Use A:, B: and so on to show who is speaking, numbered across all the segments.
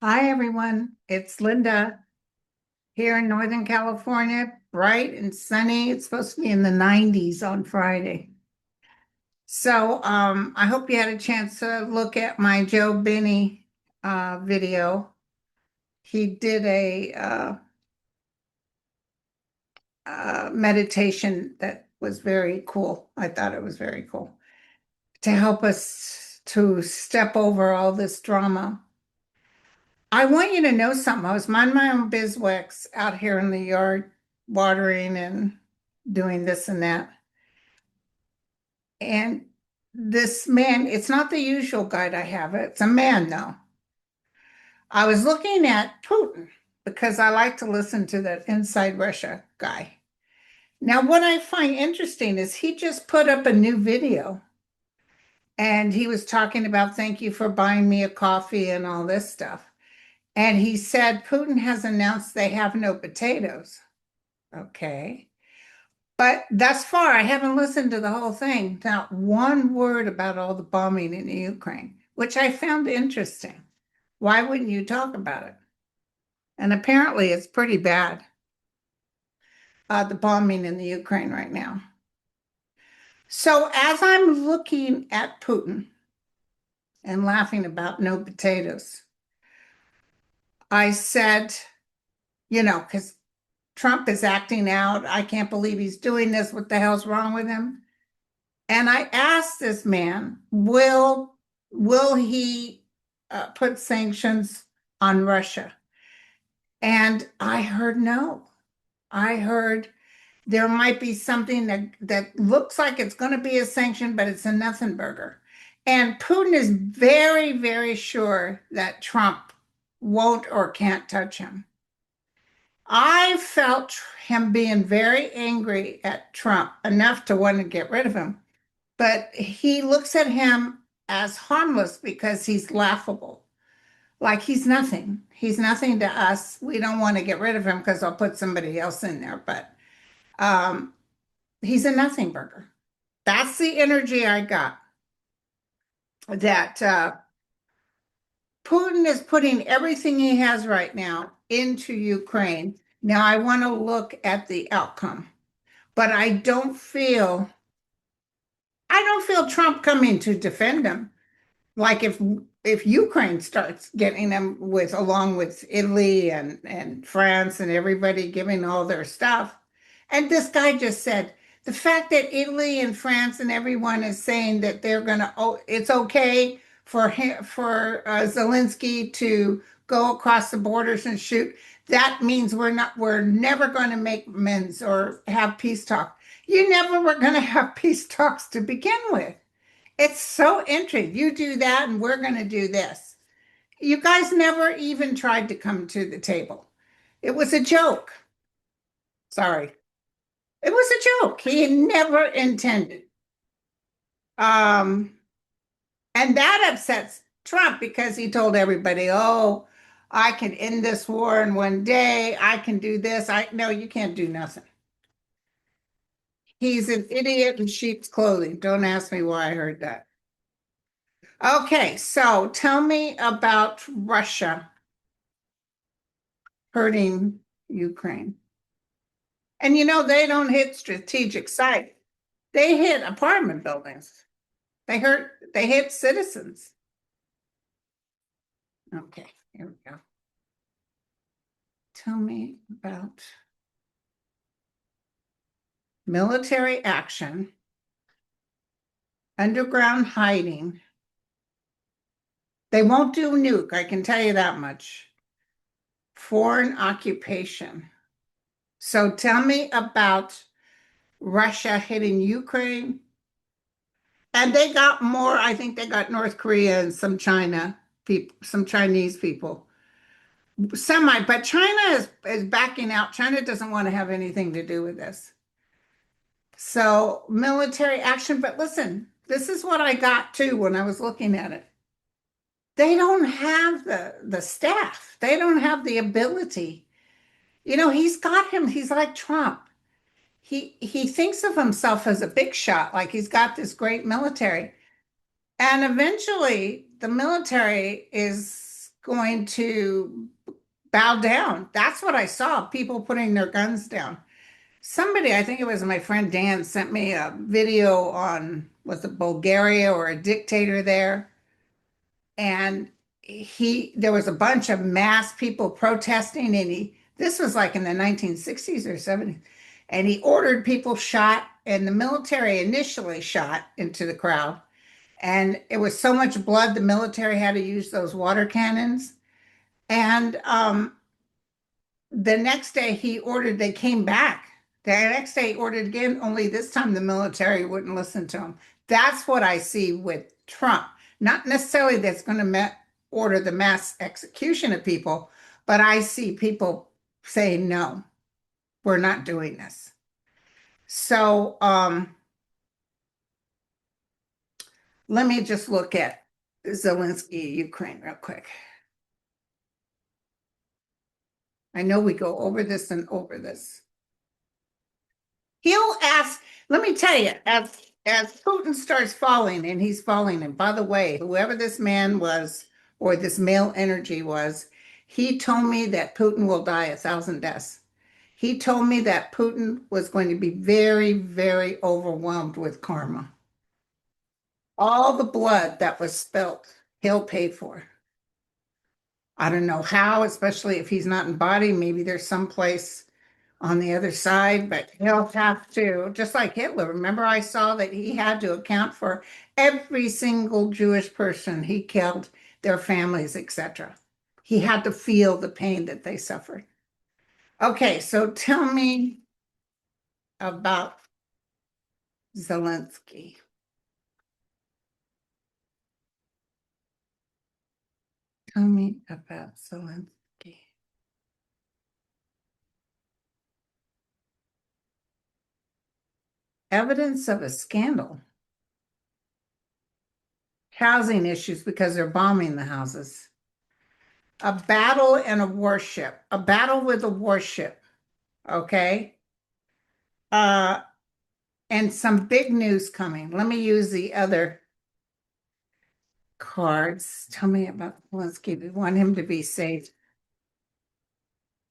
A: Hi, everyone. It's Linda here in Northern California, bright and sunny. It's supposed to be in the 90s on Friday. I hope you had a chance to look at my Joe Benny video. He did a meditation that was very cool. I thought it was very cool to help us to step over all this drama. I want you to know something. I was minding my own beeswax out here in the yard, watering and doing this and that. And this man, it's not the usual guide I have. It's a man, though. I was looking at Putin because I like to listen to that Inside Russia guy. Now, what I find interesting is he just put up a new video and he was talking about thank you for buying me a coffee and all this stuff. And he said Putin has announced they have no potatoes. Okay. But thus far, I haven't listened to the whole thing. Not one word about all the bombing in Ukraine, which I found interesting. Why wouldn't you talk about it? And apparently, it's pretty bad, the bombing in the Ukraine right now. So, as I'm looking at Putin and laughing about no potatoes, I said, because Trump is acting out. I can't believe he's doing this. What the hell's wrong with him? And I asked this man, will he put sanctions on Russia? And I heard no. I heard there might be something that looks like it's going to be a sanction, but it's a nothing burger. And Putin is very, very sure that Trump won't or can't touch him. I felt him being very angry at Trump enough to want to get rid of him. But he looks at him as harmless because he's laughable. Like he's nothing. He's nothing to us. We don't want to get rid of him because I'll put somebody else in there. But um, he's a nothing burger. That's the energy I got. That Putin is putting everything he has right now into Ukraine. Now I want to look at the outcome, but I don't feel Trump coming to defend him. Like if Ukraine starts getting them with along with Italy and France and everybody giving all their stuff, and this guy just said the fact that Italy and France and everyone is saying that they're gonna oh it's okay for him for Zelensky to go across the borders and shoot. That means we're never going to make amends or have peace talk. You never were going to have peace talks to begin with. It's so interesting. You do that, and we're going to do this. You guys never even tried to come to the table. It was a joke. Sorry. It was a joke. He never intended. Um, and that upsets Trump because he told everybody, oh, I can end this war in one day. I can do this. No, you can't do nothing. He's an idiot in sheep's clothing. Don't ask me why I heard that. Okay, so tell me about Russia hurting Ukraine. And they don't hit strategic sites. They hit apartment buildings. They hit citizens. Okay, here we go. Tell me about military action, underground hiding. They won't do nuke, I can tell you that much. Foreign occupation. So tell me about Russia hitting Ukraine. And they got more, I think they got North Korea and some China people, some Chinese people. But China is backing out. China doesn't want to have anything to do with this. So military action, but listen, this is what I got too when I was looking at it. They don't have the staff. They don't have the ability. He's got him. He's like Trump. He thinks of himself as a big shot, like he's got this great military. And eventually the military is going to bow down. That's what I saw, people putting their guns down. Somebody, I think it was my friend Dan, sent me a video on, was it Bulgaria or a dictator there? And there was a bunch of mass people protesting, and this was like in the 1960s or 70s, and he ordered people shot, and the military initially shot into the crowd. And it was so much blood, the military had to use those water cannons. And the next day he ordered, they came back. The next day he ordered again, only this time the military wouldn't listen to him. That's what I see with Trump. Not necessarily that's going to order the mass execution of people, but I see people saying, no, we're not doing this. So let me just look at Zelensky, Ukraine, real quick. I know we go over this and over this. He'll ask, let me tell you, as Putin starts falling, and he's falling, and by the way, whoever this man was, or this male energy was, he told me that Putin will die 1,000 deaths. He told me that Putin was going to be very, very overwhelmed with karma. All the blood that was spilt, he'll pay for. I don't know how, especially if he's not in body. Maybe there's some place on the other side, but he'll have to, just like Hitler. Remember, I saw that he had to account for every single Jewish person he killed, their families, etc. He had to feel the pain that they suffered. Okay, so tell me about Zelensky. Tell me about Zelensky. Evidence of a scandal. Housing issues because they're bombing the houses. A battle and a warship. A battle with a warship. Okay. Uh, and some big news coming. Let me use the other cards. Tell me about Zelensky. We want him to be safe.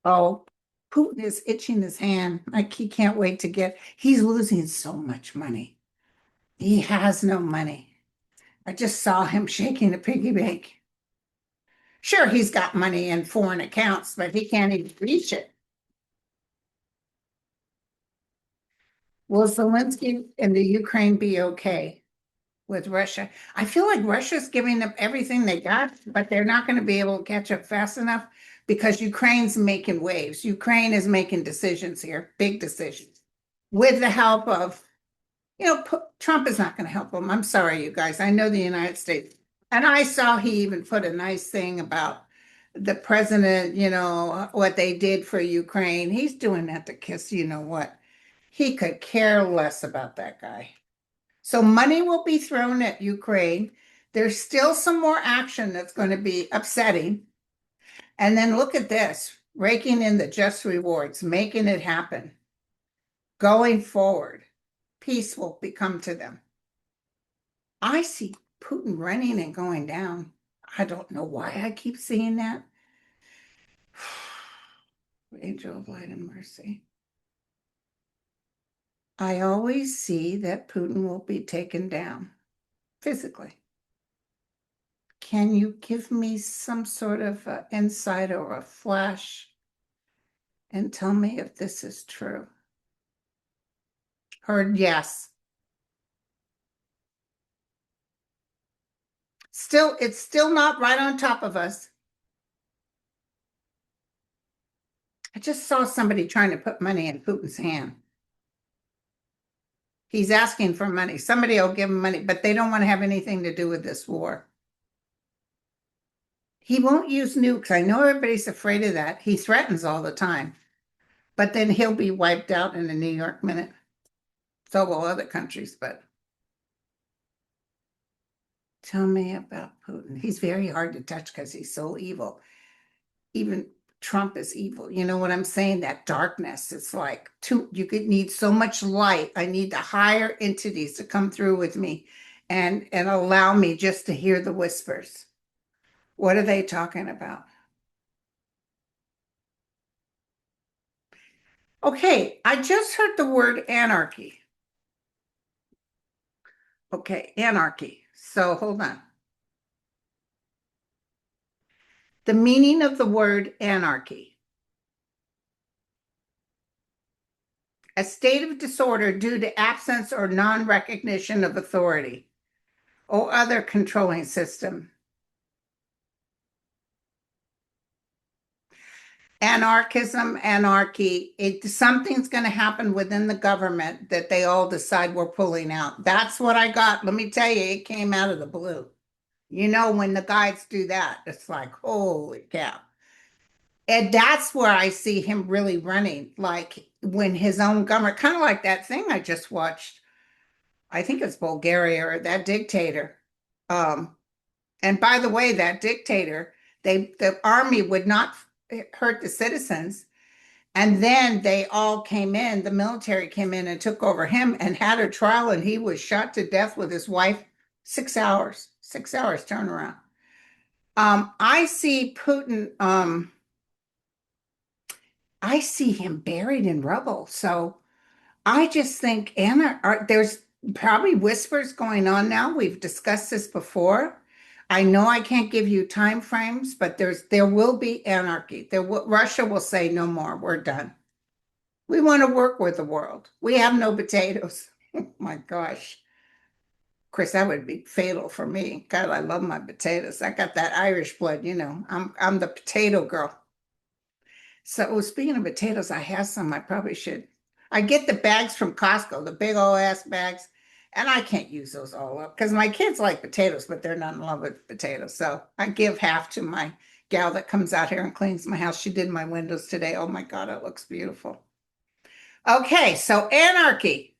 A: Oh, Putin is itching his hand. Like he can't wait to he's losing so much money. He has no money. I just saw him shaking a piggy bank. Sure, he's got money in foreign accounts, but he can't even reach it. Will Zelensky and the Ukraine be okay with Russia? I feel like Russia's giving them everything they got, but they're not going to be able to catch up fast enough because Ukraine's making waves. Ukraine is making decisions here, big decisions, with the help of, Trump is not going to help them. I'm sorry, you guys. I know the United States. And I saw he even put a nice thing about the president, what they did for Ukraine. He's doing that to kiss, you know what? He could care less about that guy. So money will be thrown at Ukraine. There's still some more action that's going to be upsetting. And then look at this, raking in the just rewards, making it happen. Going forward, peace will become to them. I see Putin running and going down. I don't know why I keep seeing that. Angel of light and mercy. I always see that Putin will be taken down physically. Can you give me some sort of insight or a flash and tell me if this is true? Heard yes. It's still not right on top of us. I just saw somebody trying to put money in Putin's hand. He's asking for money. Somebody will give him money, but they don't want to have anything to do with this war. He won't use nukes. I know everybody's afraid of that. He threatens all the time, but then he'll be wiped out in a New York minute. So will other countries, but tell me about Putin. He's very hard to touch because he's so evil. Even Trump is evil. You know what I'm saying? That darkness. It's like you could need so much light. I need the higher entities to come through with me and allow me just to hear the whispers. What are they talking about? Okay, I just heard the word anarchy. Okay, anarchy. So hold on. The meaning of the word anarchy. A state of disorder due to absence or non-recognition of authority or other controlling system. Anarchism, anarchy, something's going to happen within the government that they all decide we're pulling out. That's what I got. Let me tell you, it came out of the blue. You know, when the guys do that, it's like, holy cow. And that's where I see him really running, like when his own government, kind of like that thing I just watched. I think it's Bulgaria or that dictator. Um, and by the way, that dictator, the army would not hurt the citizens. And then they all came in, the military came in and took over him and had a trial, and he was shot to death with his wife. 6 hours, 6 hours turnaround. I see Putin, I see him buried in rubble. So I just think there's probably whispers going on now. We've discussed this before. I know I can't give you time frames, but there will be anarchy. Russia will say no more. We're done. We want to work with the world. We have no potatoes. Oh my gosh. Of course, that would be fatal for me. God, I love my potatoes. I got that Irish blood, you know. I'm the potato girl. So speaking of potatoes, I have some. I probably should. I get the bags from Costco, the big old ass bags, and I can't use those all up because my kids like potatoes, but they're not in love with potatoes. So I give half to my gal that comes out here and cleans my house. She did my windows today. Oh my God, it looks beautiful. Okay, so anarchy.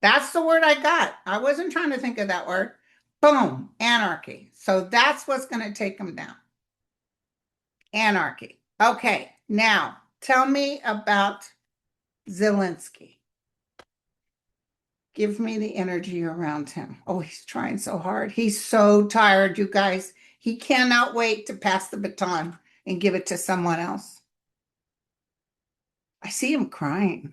A: That's the word I got. I wasn't trying to think of that word. Boom, anarchy. So that's what's going to take them down. Anarchy. Okay, now tell me about Zelensky. Give me the energy around him. Oh, he's trying so hard. He's so tired, you guys. He cannot wait to pass the baton and give it to someone else. I see him crying.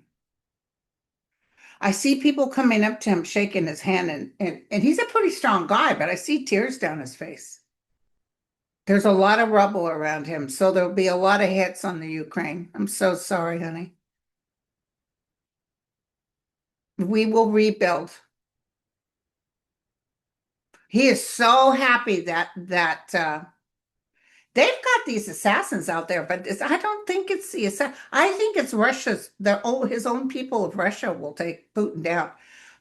A: I see people coming up to him, shaking his hand, and he's a pretty strong guy, but I see tears down his face. There's a lot of rubble around him, so there'll be a lot of hits on the Ukraine. I'm so sorry, honey. We will rebuild. He is so happy that they've got these assassins out there, but I don't think it's the assassin. I think it's his own people of Russia will take Putin down.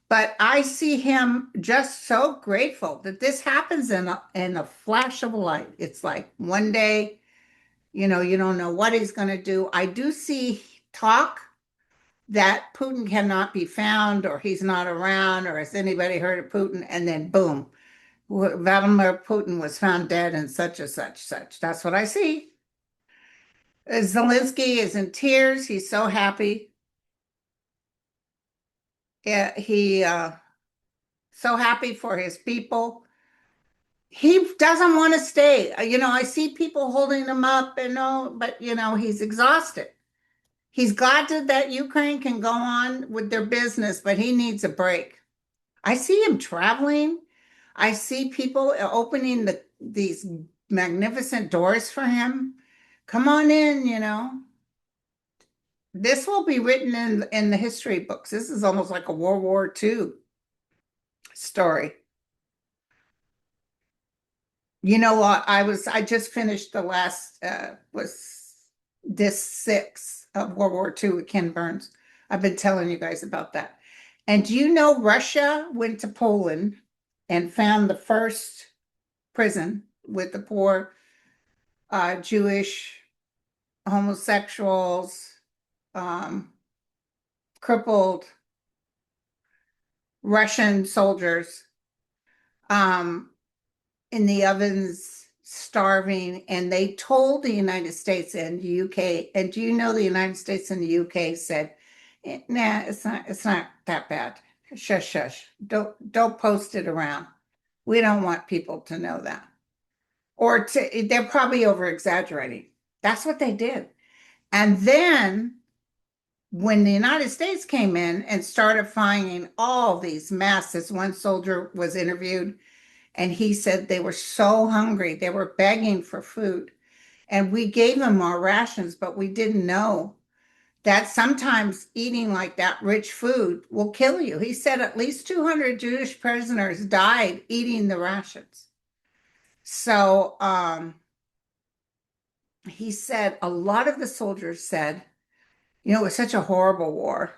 A: But I see him just so grateful that this happens in a flash of a light. It's like one day, you don't know what he's going to do. I do see talk that Putin cannot be found or he's not around or has anybody heard of Putin? And then boom, Vladimir Putin was found dead and such and such, such. That's what I see. Zelensky is in tears. He's so happy. Yeah, he so happy for his people. He doesn't want to stay. I see people holding him up and no, but he's exhausted. He's glad that Ukraine can go on with their business, but he needs a break. I see him traveling. I see people opening these magnificent doors for him. Come on in. This will be written in the history books. This is almost like a World War II story. You know what? I just finished the last was disc 6 of World War II with Ken Burns. I've been telling you guys about that. And do you know Russia went to Poland and found the first prison with the poor Jewish homosexuals, um, crippled Russian soldiers um, in the ovens, starving, and they told the United States and the UK. And do you know the United States and the UK said, "Nah, it's not that bad. Shush, shush. Don't post it around. We don't want people to know that." or they're probably over exaggerating. That's what they did. And then when the United States came in and started finding all these masses, one soldier was interviewed and he said they were so hungry, they were begging for food. And we gave them our rations, but we didn't know that sometimes eating like that rich food will kill you. He said at least 200 Jewish prisoners died eating the rations. So he said a lot of the soldiers said, it was such a horrible war.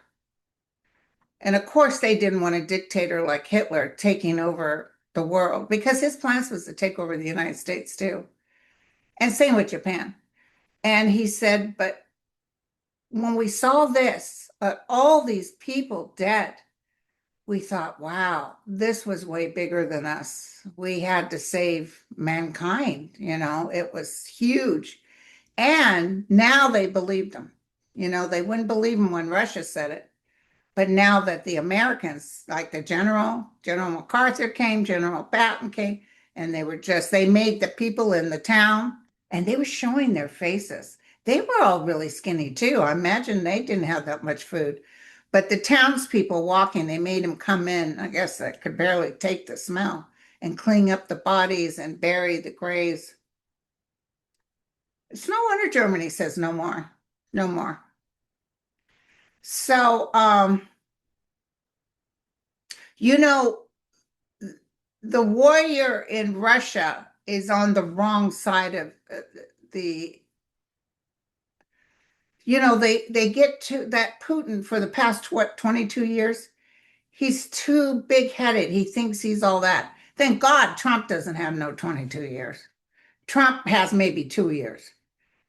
A: And of course, they didn't want a dictator like Hitler taking over the world because his plans was to take over the United States too. And same with Japan. And he said, but when we saw this, all these people dead, we thought, wow, this was way bigger than us. We had to save mankind. It was huge. And now they believed them. They wouldn't believe them when Russia said it. But now that the Americans, like General MacArthur came, General Patton came, and they made the people in the town, and they were showing their faces. They were all really skinny too. I imagine they didn't have that much food. But the townspeople walking, they made them come in, I guess that could barely take the smell, and clean up the bodies and bury the graves. It's no wonder Germany says no more, no more. So, you know, the warrior in Russia is on the wrong side of the, they get to that Putin for the past, what, 22 years? He's too big-headed. He thinks he's all that. Thank God Trump doesn't have no 22 years. Trump has maybe 2 years.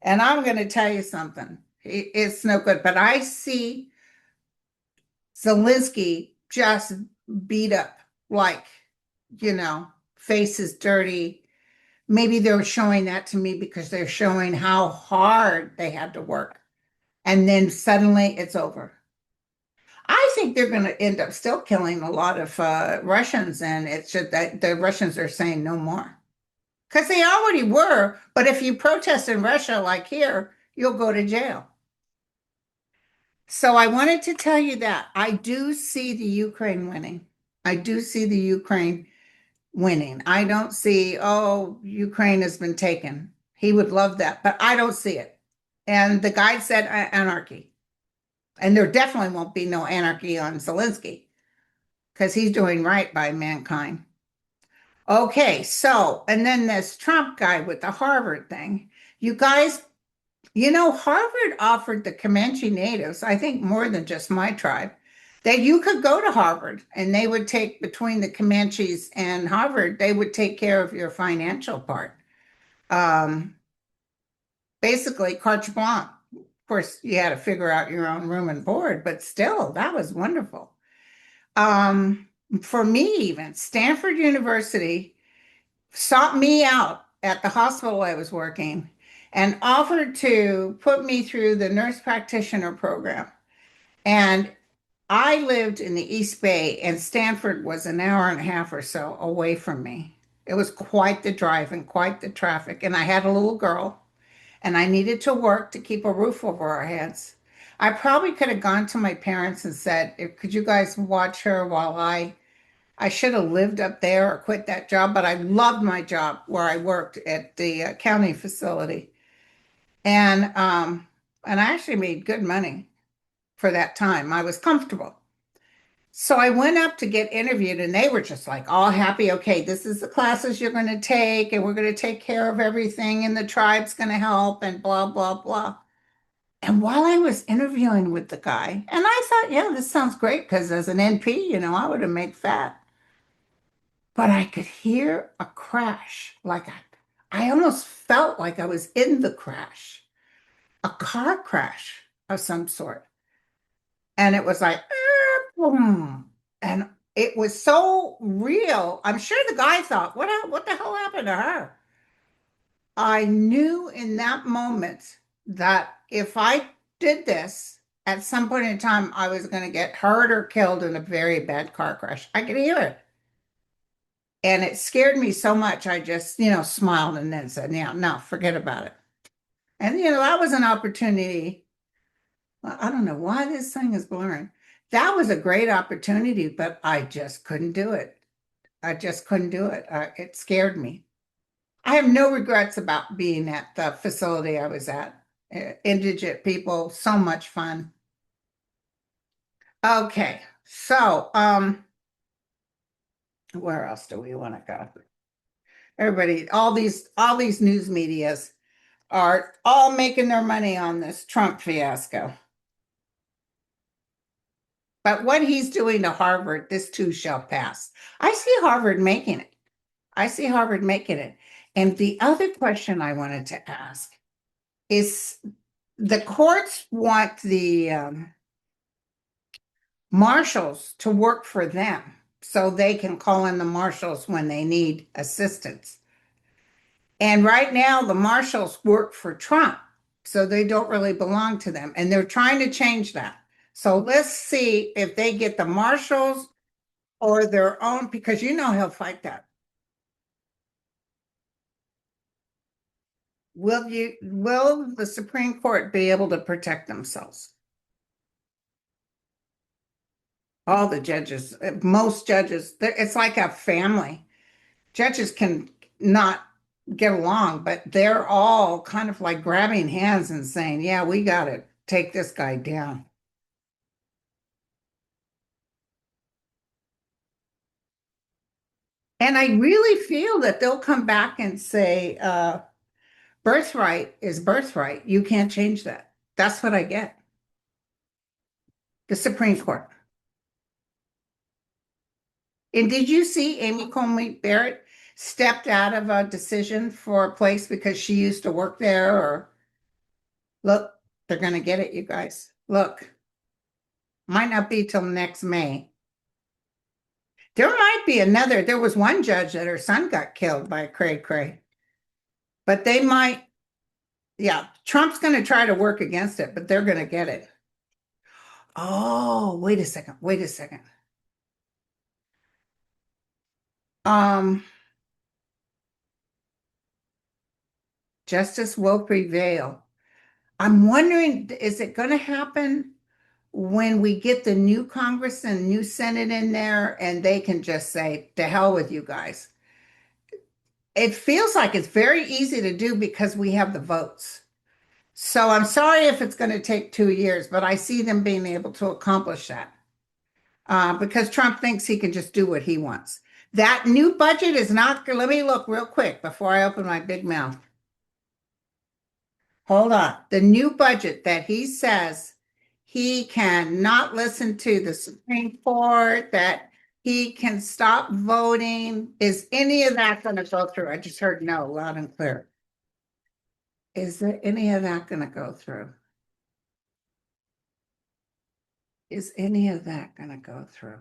A: And I'm going to tell you something. It's no good. But I see Zelensky just beat up, like, face is dirty. Maybe they're showing that to me because they're showing how hard they had to work. And then suddenly it's over. I think they're going to end up still killing a lot of Russians, and it's just that the Russians are saying no more. Because they already were, but if you protest in Russia like here, you'll go to jail. So I wanted to tell you that I do see the Ukraine winning. I do see the Ukraine winning. I don't see, oh, Ukraine has been taken. He would love that, but I don't see it. And the guy said anarchy. And there definitely won't be no anarchy on Zelensky because he's doing right by mankind. Okay, so, and then this Trump guy with the Harvard thing. You guys, Harvard offered the Comanche natives, I think more than just my tribe, that you could go to Harvard and they would take between the Comanches and Harvard, they would take care of your financial part. Um, Basically, carte blanche. Of course, you had to figure out your own room and board, but still, that was wonderful. Um, for me, even Stanford University sought me out at the hospital I was working and offered to put me through the nurse practitioner program. And I lived in the East Bay, and Stanford was an hour and a half or so away from me. It was quite the drive and quite the traffic. And I had a little girl, and I needed to work to keep a roof over our heads. I probably could have gone to my parents and said, could you guys watch her while I should have lived up there or quit that job, but I loved my job where I worked at the county facility. And I actually made good money for that time. I was comfortable. So I went up to get interviewed and they were just like all happy. Okay, this is the classes you're going to take and we're going to take care of everything and the tribe's going to help and blah, blah, blah. And while I was interviewing with the guy, and I thought, yeah, this sounds great because as an NP, I would have made fat. But I could hear a crash. I almost felt like I was in the crash, a car crash of some sort. And it was like, boom. And it was so real. I'm sure the guy thought, what the hell happened to her? I knew in that moment that if I did this, at some point in time, I was going to get hurt or killed in a very bad car crash. I could hear it. And it scared me so much, I just, smiled and then said, yeah, no, forget about it. And, that was an opportunity. Well, I don't know why this thing is blurring. That was a great opportunity, but I just couldn't do it. I just couldn't do it. It scared me. I have no regrets about being at the facility I was at. Indigent people, so much fun. Okay, so where else do we want to go? Everybody, all these news medias are all making their money on this Trump fiasco. But what he's doing to Harvard, this too shall pass. I see Harvard making it. I see Harvard making it. And the other question I wanted to ask is the courts want the marshals to work for them so they can call in the marshals when they need assistance. And right now, the marshals work for Trump, so they don't really belong to them. And they're trying to change that. So let's see if they get the marshals or their own, because he'll fight that. Will the Supreme Court be able to protect themselves? All the judges, most judges, it's like a family. Judges can not get along, but they're all kind of like grabbing hands and saying, yeah, we got to take this guy down. And I really feel that they'll come back and say, birthright is birthright. You can't change that. That's what I get. The Supreme Court. And did you see Amy Coney Barrett stepped out of a decision for a place because she used to work there? Or look, they're going to get it, you guys. Look, might not be till next May. There might be another. There was one judge that her son got killed by a cray cray, but they might. Yeah, Trump's going to try to work against it, but they're going to get it. Oh, wait a second. Wait a second. Um, Justice will prevail. I'm wondering, is it going to happen when we get the new Congress and new Senate in there and they can just say, to hell with you guys? It feels like it's very easy to do because we have the votes. So I'm sorry if it's going to take 2 years, but I see them being able to accomplish that because Trump thinks he can just do what he wants. That new budget is not, let me look real quick before I open my big mouth. Hold on. The new budget that he says he cannot listen to the Supreme Court, that he can stop voting. Is any of that going to go through? I just heard no, loud and clear. Is there any of that going to go through? Is any of that going to go through?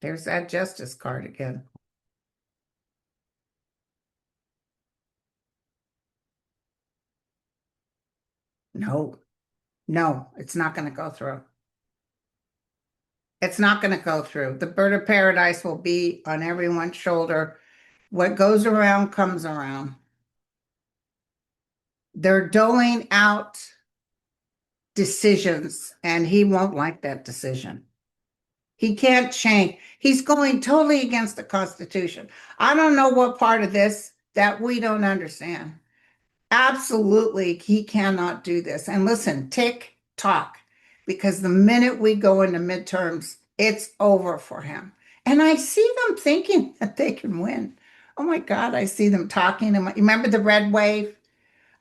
A: There's that justice card again. No, no, it's not going to go through. It's not going to go through. The bird of paradise will be on everyone's shoulder. What goes around comes around. They're doling out decisions, and he won't like that decision. He can't change. He's going totally against the Constitution. I don't know what part of this that we don't understand. Absolutely, he cannot do this. And listen, tick tock, because the minute we go into midterms, it's over for him. And I see them thinking that they can win. Oh my God, I see them talking. Remember the red wave?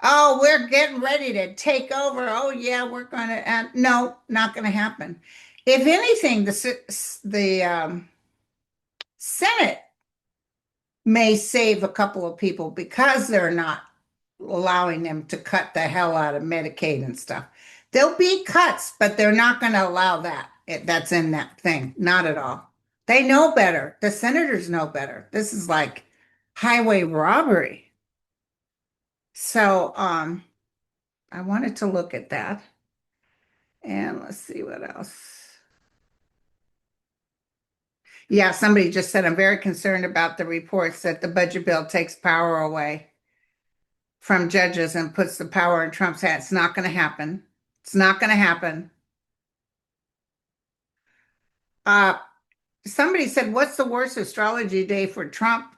A: Oh, we're getting ready to take over. Oh yeah, we're going to. No, not going to happen. If anything, the Senate may save a couple of people because they're not allowing them to cut the hell out of Medicaid and stuff. There'll be cuts, but they're not going to allow that. That's in that thing. Not at all. They know better. The senators know better. This is like highway robbery. So, I wanted to look at that. And let's see what else. Yeah, somebody just said, I'm very concerned about the reports that the budget bill takes power away from judges and puts the power in Trump's hands. It's not going to happen. It's not going to happen. Uh, Somebody said, what's the worst astrology day for Trump?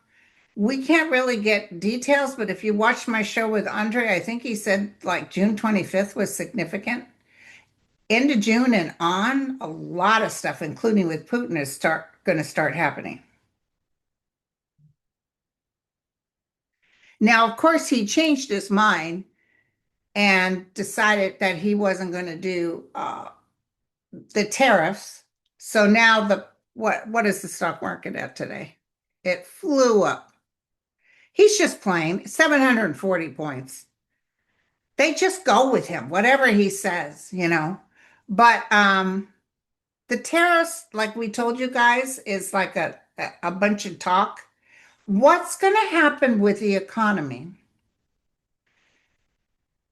A: We can't really get details, but if you watch my show with Andre, I think he said like June 25th was significant. Into June and on, a lot of stuff, including with Putin, is start going to start happening. Now, of course, he changed his mind and decided that he wasn't going to do the tariffs. So now the what is the stock market at today? It flew up. He's just playing 740 points. They just go with him, whatever he says, you know. But the tariffs, like we told you guys, is like a bunch of talk. What's going to happen with the economy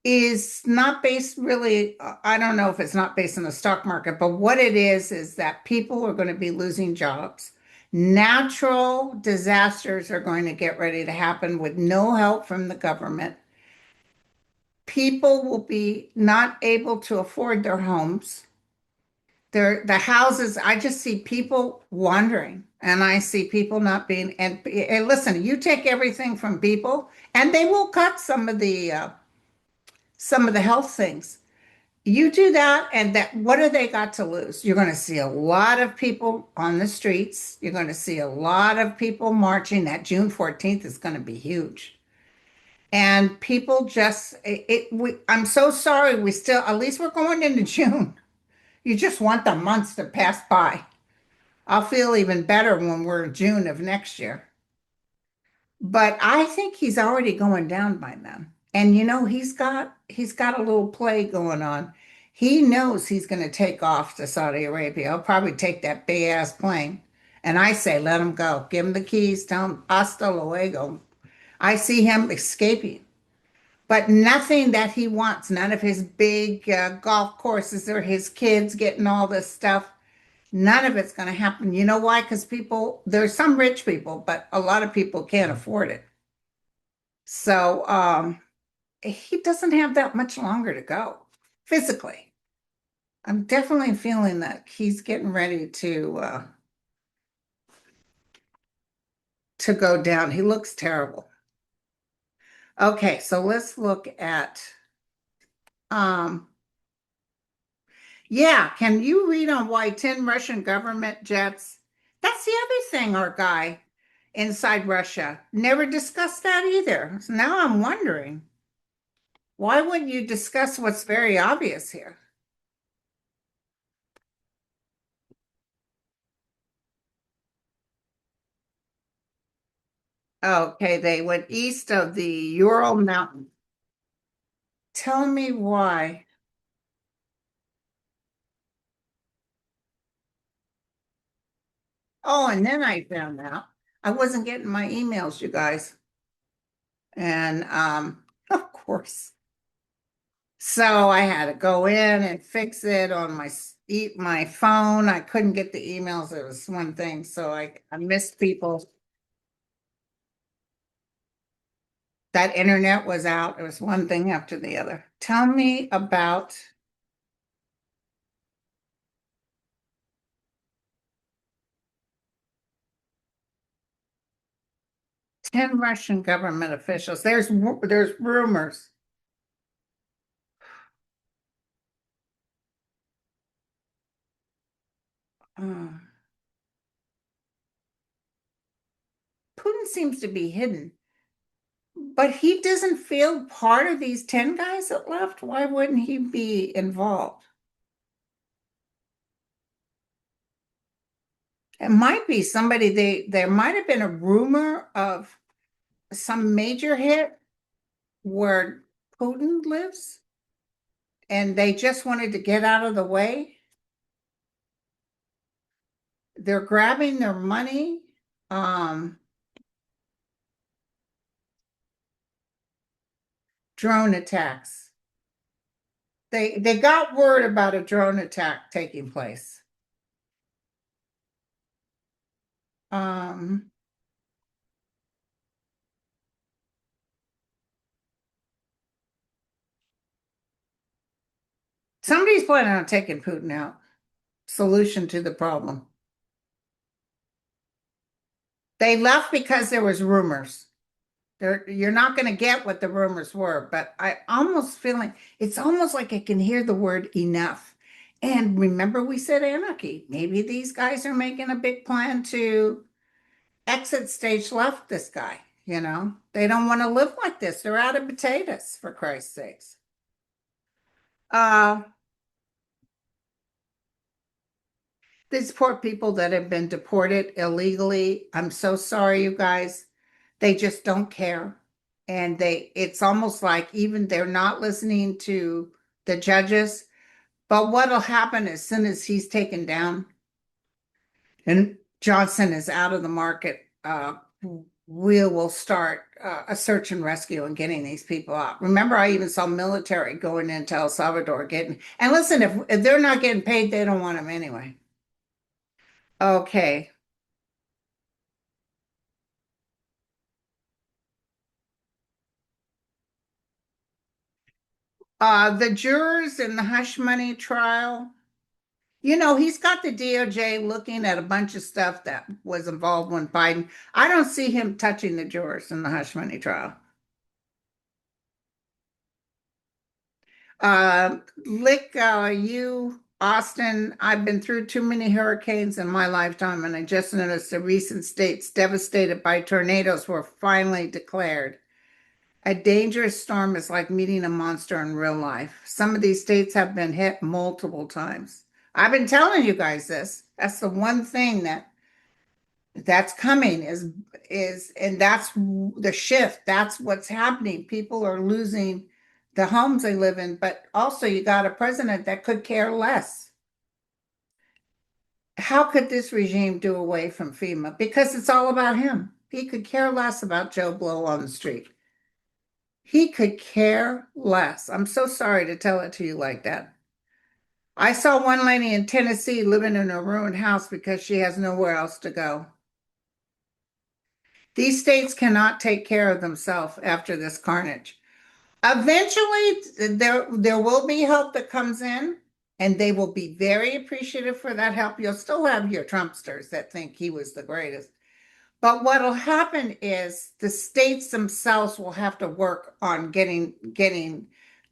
A: is not based really, I don't know if it's not based on the stock market, but what it is that people are going to be losing jobs. Natural disasters are going to get ready to happen with no help from the government. People will be not able to afford their homes. The houses, I just see people wandering and I see people not being, and listen, you take everything from people and they will cut some of the health things. You do that, and that what do they got to lose? You're going to see a lot of people on the streets. You're going to see a lot of people marching. That June 14th is going to be huge. And people just I'm so sorry we still at least we're going into June. You just want the months to pass by. I'll feel even better when we're in June of next year. But I think he's already going down by then. And you know, he's got a little play going on. He knows he's going to take off to Saudi Arabia. He'll probably take that big ass plane. And I say, let him go. Give him the keys. Tell him hasta luego. I see him escaping, but nothing that he wants. None of his big golf courses or his kids getting all this stuff. None of it's going to happen. You know why? Because there's some rich people, but a lot of people can't afford it. So he doesn't have that much longer to go physically. I'm definitely feeling that he's getting ready to go down. He looks terrible. Okay, so let's look at um yeah, can you read on why 10 Russian government jets? That's the other thing our guy inside Russia never discussed that either. So now I'm wondering, why wouldn't you discuss what's very obvious here? Okay, they went east of the Ural Mountain. Tell me why. Oh, and then I found out I wasn't getting my emails, you guys. And of course. So I had to go in and fix it on my phone. I couldn't get the emails. It was one thing. So I missed people. That internet was out. It was one thing after the other. Tell me about 10 Russian government officials. There's rumors. Uh, Putin seems to be hidden, but he doesn't feel part of these 10 guys that left. Why wouldn't he be involved? It might be somebody there might have been a rumor of some major hit where Putin lives and they just wanted to get out of the way. They're grabbing their money. Um, drone attacks. They got word about a drone attack taking place. Um, Somebody's planning on taking Putin out. Solution to the problem. They left because there was rumors. You're not going to get what the rumors were, but I almost feeling it's almost like I can hear the word enough. And remember, we said anarchy. Maybe these guys are making a big plan to exit stage left this guy. They don't want to live like this. They're out of potatoes, for Christ's sakes. Uh, these poor people that have been deported illegally, I'm so sorry, you guys. They just don't care. And it's almost like even they're not listening to the judges. But what'll happen as soon as he's taken down and Johnson is out of the market, we will start a search and rescue and getting these people out. Remember, I even saw military going into El Salvador and listen, if they're not getting paid, they don't want them anyway. Okay. The jurors in the hush money trial, he's got the DOJ looking at a bunch of stuff that was involved when Biden. I don't see him touching the jurors in the hush money trial. Lick, you, Austin, I've been through too many hurricanes in my lifetime, and I just noticed the recent states devastated by tornadoes were finally declared. A dangerous storm is like meeting a monster in real life. Some of these states have been hit multiple times. I've been telling you guys this. That's the one thing that's coming and that's the shift. That's what's happening. People are losing the homes they live in, but also you got a president that could care less. How could this regime do away from FEMA? Because it's all about him. He could care less about Joe Blow on the street. He could care less. I'm so sorry to tell it to you like that. I saw one lady in Tennessee living in a ruined house because she has nowhere else to go. These states cannot take care of themselves after this carnage. Eventually, there will be help that comes in, and they will be very appreciative for that help. You'll still have your Trumpsters that think he was the greatest. But what'll happen is the states themselves will have to work on getting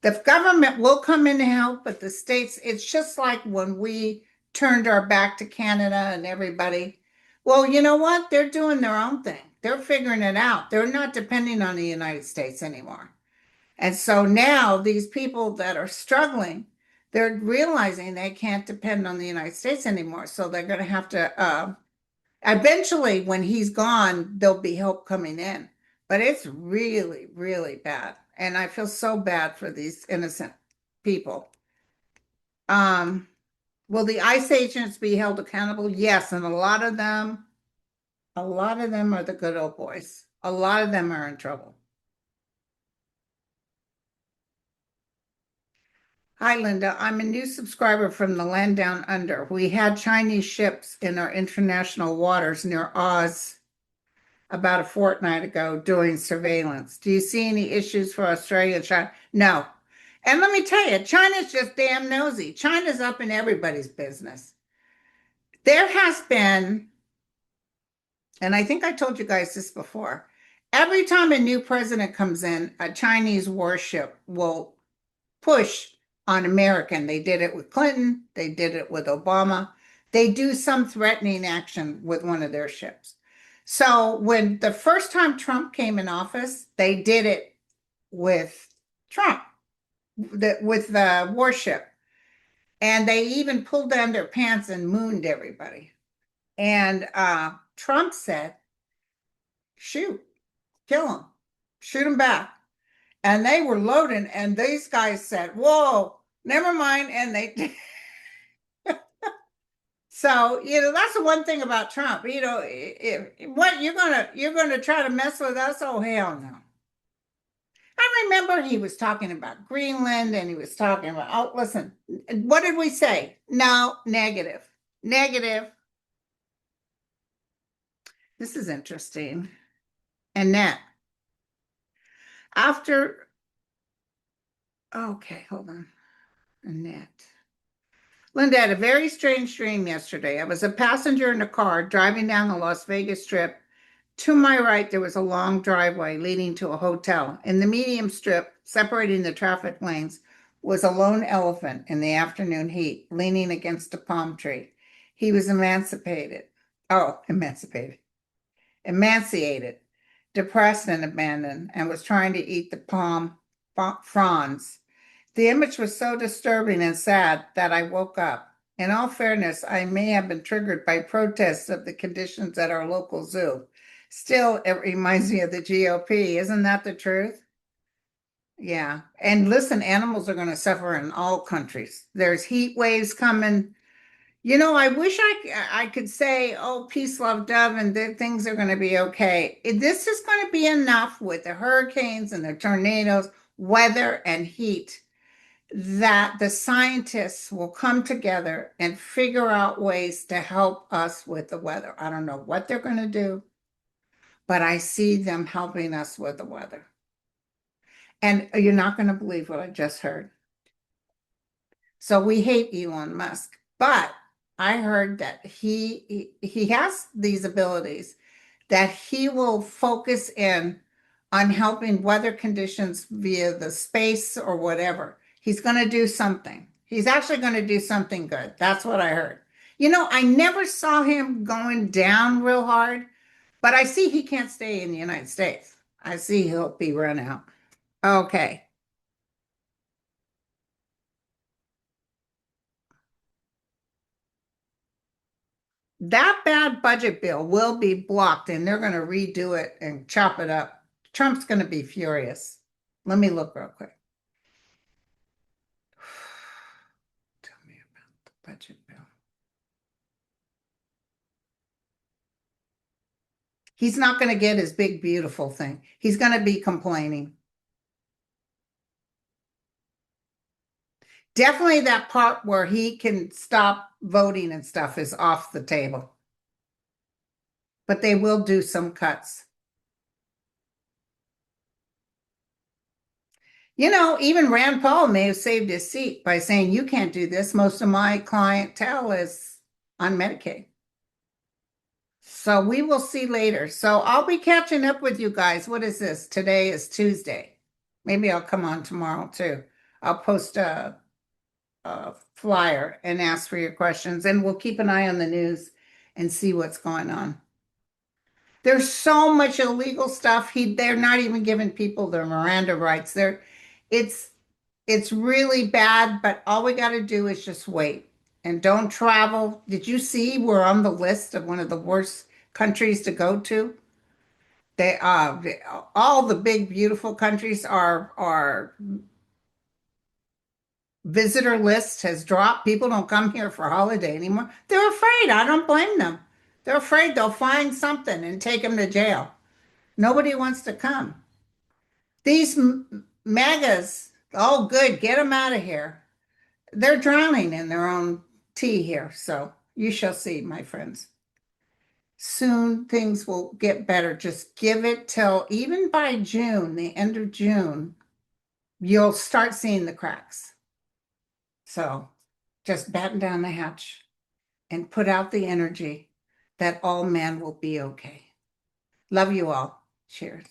A: the government will come in to help, but the states, it's just like when we turned our back to Canada and everybody. Well, you know what? They're doing their own thing. They're figuring it out. They're not depending on the United States anymore. And so now these people that are struggling, they're realizing they can't depend on the United States anymore. So they're going to have to eventually, when he's gone, there'll be help coming in. But it's really, really bad. And I feel so bad for these innocent people. Um, will the ICE agents be held accountable? Yes, and a lot of them are the good old boys. A lot of them are in trouble. Hi, Linda. I'm a new subscriber from the land down under. We had Chinese ships in our international waters near Oz about a fortnight ago doing surveillance. Do you see any issues for Australia and China? No. And let me tell you, China's just damn nosy. China's up in everybody's business. There has been, and I think I told you guys this before, every time a new president comes in, a Chinese warship will push on America. And they did it with Clinton, they did it with Obama. They do some threatening action with one of their ships. So when the first time Trump came in office, they did it with Trump, with the warship. And they even pulled down their pants and mooned everybody. And Trump said, shoot, kill him, shoot him back. And they were loading, and these guys said, whoa, never mind. And they so that's the one thing about Trump. If what you're gonna try to mess with us, oh hell no. I remember he was talking about Greenland and he was talking about, oh, listen, what did we say? No, negative. Negative. This is interesting. Annette, after, okay, hold on. Annette. Linda had a very strange dream yesterday. I was a passenger in a car driving down the Las Vegas Strip. To my right, there was a long driveway leading to a hotel. In the medium strip, separating the traffic lanes, was a lone elephant in the afternoon heat, leaning against a palm tree. He was emancipated. Oh, emaciated, depressed and abandoned, and was trying to eat the palm fronds. The image was so disturbing and sad that I woke up. In all fairness, I may have been triggered by protests of the conditions at our local zoo. Still, it reminds me of the GOP. Isn't that the truth? Yeah. And listen, animals are going to suffer in all countries. There's heat waves coming. I wish I could say, oh, peace, love, dove, and things are going to be okay. This is going to be enough with the hurricanes and the tornadoes, weather and heat that the scientists will come together and figure out ways to help us with the weather. I don't know what they're going to do, but I see them helping us with the weather. And you're not going to believe what I just heard. So we hate Elon Musk, but I heard that he has these abilities that he will focus in on helping weather conditions via the space or whatever. He's going to do something. He's actually going to do something good. That's what I heard. I never saw him going down real hard, but I see he can't stay in the United States. I see he'll be run out. Okay. That bad budget bill will be blocked and they're going to redo it and chop it up. Trump's going to be furious. Let me look real quick. Tell me about the budget bill. He's not going to get his big, beautiful thing. He's going to be complaining. Definitely that part where he can stop voting and stuff is off the table. But they will do some cuts. Even Rand Paul may have saved his seat by saying, you can't do this. Most of my clientele is on Medicaid. So we will see later. So I'll be catching up with you guys. What is this? Today is Tuesday. Maybe I'll come on tomorrow too. I'll post a flyer and ask for your questions, and we'll keep an eye on the news and see what's going on. There's so much illegal stuff. They're not even giving people their Miranda rights. It's it's really bad, but all we got to do is just wait and don't travel. Did you see we're on the list of one of the worst countries to go to? All the big beautiful countries are visitor list has dropped. People don't come here for holiday anymore. They're afraid. I don't blame them. They're afraid they'll find something and take them to jail. Nobody wants to come. These MAGAs, oh, good, get them out of here. They're drowning in their own tea here. So you shall see, my friends. Soon things will get better. Just give it till even by June, the end of June, you'll start seeing the cracks. So just batten down the hatch and put out the energy that all men will be okay. Love you all. Cheers.